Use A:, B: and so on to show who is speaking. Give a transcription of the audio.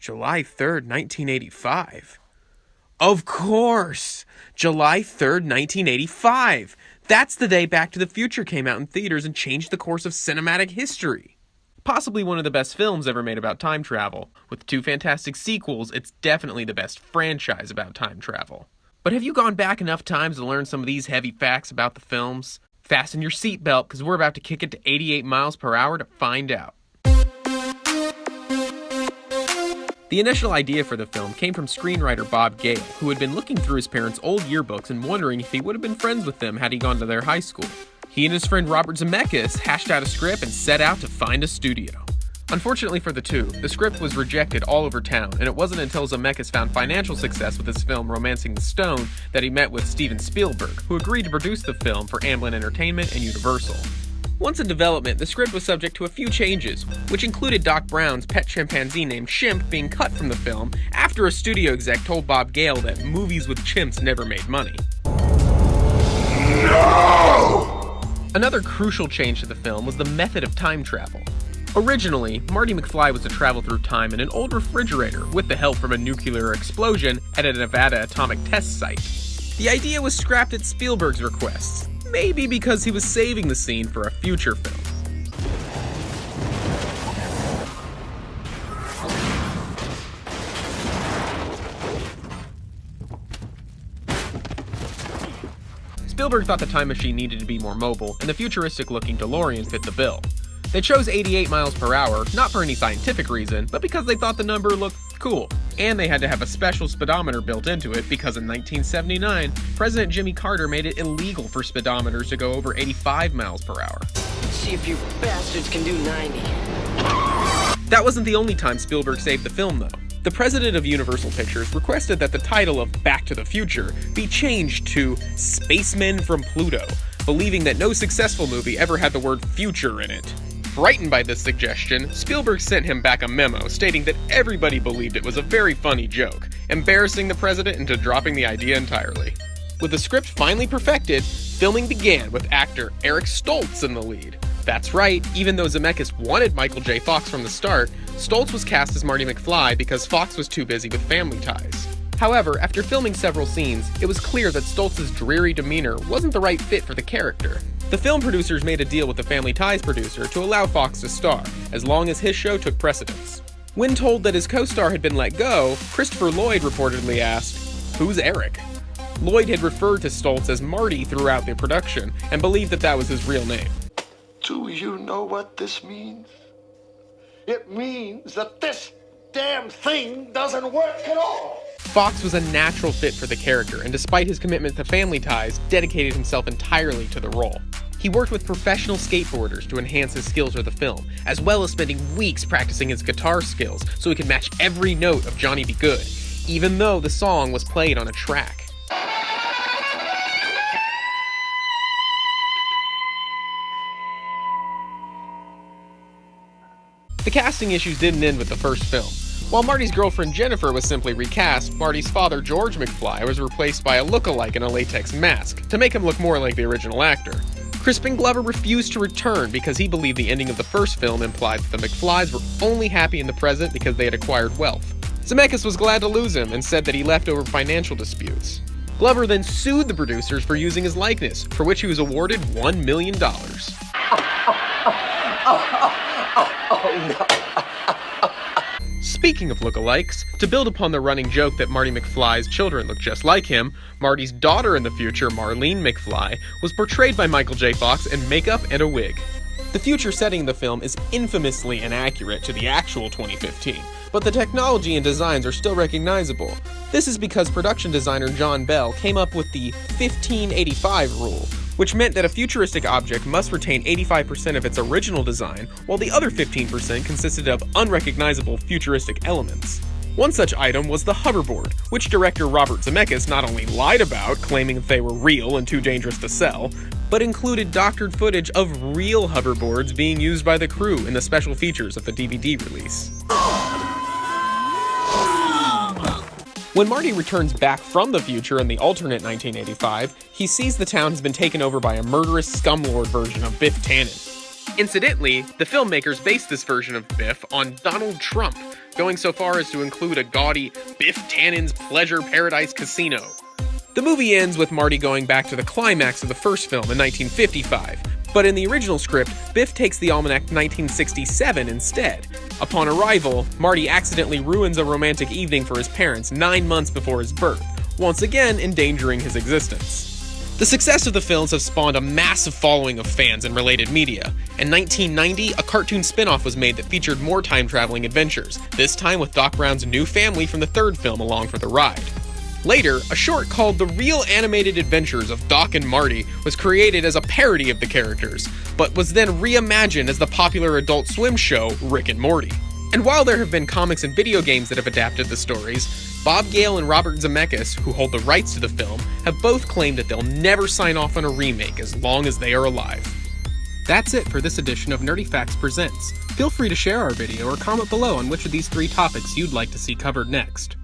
A: July 3rd, 1985. Of course! July 3rd, 1985! That's the day Back to the Future came out in theaters and changed the course of cinematic history. Possibly one of the best films ever made about time travel. With 2 fantastic sequels, it's definitely the best franchise about time travel. But have you gone back enough times to learn some of these heavy facts about the films? Fasten your seatbelt, because we're about to kick it to 88 miles per hour to find out. The initial idea for the film came from screenwriter Bob Gale, who had been looking through his parents' old yearbooks and wondering if he would have been friends with them had he gone to their high school. He and his friend Robert Zemeckis hashed out a script and set out to find a studio. Unfortunately for the two, the script was rejected all over town, and it wasn't until Zemeckis found financial success with his film Romancing the Stone that he met with Steven Spielberg, who agreed to produce the film for Amblin Entertainment and Universal. Once in development, the script was subject to a few changes, which included Doc Brown's pet chimpanzee named Chimp being cut from the film after a studio exec told Bob Gale that movies with chimps never made money. No! Another crucial change to the film was the method of time travel. Originally, Marty McFly was to travel through time in an old refrigerator with the help from a nuclear explosion at a Nevada atomic test site. The idea was scrapped at Spielberg's request, maybe because he was saving the scene for a future film. Spielberg thought the time machine needed to be more mobile, and the futuristic-looking DeLorean fit the bill. They chose 88 miles per hour, not for any scientific reason, but because they thought the number looked cool. And they had to have a special speedometer built into it because in 1979, President Jimmy Carter made it illegal for speedometers to go over 85 miles per hour.
B: Let's see if you bastards can do 90.
A: That wasn't the only time Spielberg saved the film, though. The president of Universal Pictures requested that the title of Back to the Future be changed to Spacemen from Pluto, believing that no successful movie ever had the word future in it. Frightened by this suggestion, Spielberg sent him back a memo stating that everybody believed it was a very funny joke, embarrassing the president into dropping the idea entirely. With the script finally perfected, filming began with actor Eric Stoltz in the lead. That's right, even though Zemeckis wanted Michael J. Fox from the start, Stoltz was cast as Marty McFly because Fox was too busy with Family Ties. However, after filming several scenes, it was clear that Stoltz's dreary demeanor wasn't the right fit for the character. The film producers made a deal with the Family Ties producer to allow Fox to star, as long as his show took precedence. When told that his co-star had been let go, Christopher Lloyd reportedly asked, "Who's Eric?" Lloyd had referred to Stoltz as Marty throughout the production, and believed that was his real name.
C: Do you know what this means? It means that this damn thing doesn't work at all!
A: Fox was a natural fit for the character, and despite his commitment to Family Ties, dedicated himself entirely to the role. He worked with professional skateboarders to enhance his skills for the film, as well as spending weeks practicing his guitar skills so he could match every note of Johnny Be Good, even though the song was played on a track. The casting issues didn't end with the first film. While Marty's girlfriend Jennifer was simply recast, Marty's father George McFly was replaced by a look-alike in a latex mask, to make him look more like the original actor. Crispin Glover refused to return because he believed the ending of the first film implied that the McFlys were only happy in the present because they had acquired wealth. Zemeckis was glad to lose him and said that he left over financial disputes. Glover then sued the producers for using his likeness, for which he was awarded $1 million. Speaking of lookalikes, to build upon the running joke that Marty McFly's children look just like him, Marty's daughter in the future, Marlene McFly, was portrayed by Michael J. Fox in makeup and a wig. The future setting of the film is infamously inaccurate to the actual 2015, but the technology and designs are still recognizable. This is because production designer John Bell came up with the 1585 rule, which meant that a futuristic object must retain 85% of its original design, while the other 15% consisted of unrecognizable futuristic elements. One such item was the hoverboard, which director Robert Zemeckis not only lied about, claiming that they were real and too dangerous to sell, but included doctored footage of real hoverboards being used by the crew in the special features of the DVD release. When Marty returns back from the future in the alternate 1985, he sees the town has been taken over by a murderous scumlord version of Biff Tannen. Incidentally, the filmmakers based this version of Biff on Donald Trump, going so far as to include a gaudy Biff Tannen's Pleasure Paradise Casino. The movie ends with Marty going back to the climax of the first film in 1955, but in the original script, Biff takes the almanac to 1967 instead. Upon arrival, Marty accidentally ruins a romantic evening for his parents 9 months before his birth, once again endangering his existence. The success of the films have spawned a massive following of fans and related media. In 1990, a cartoon spin-off was made that featured more time-traveling adventures, this time with Doc Brown's new family from the third film along for the ride. Later, a short called The Real Animated Adventures of Doc and Marty was created as a parody of the characters, but was then reimagined as the popular Adult Swim show Rick and Morty. And while there have been comics and video games that have adapted the stories, Bob Gale and Robert Zemeckis, who hold the rights to the film, have both claimed that they'll never sign off on a remake as long as they are alive. That's it for this edition of Nerdy Facts Presents. Feel free to share our video or comment below on which of these 3 topics you'd like to see covered next.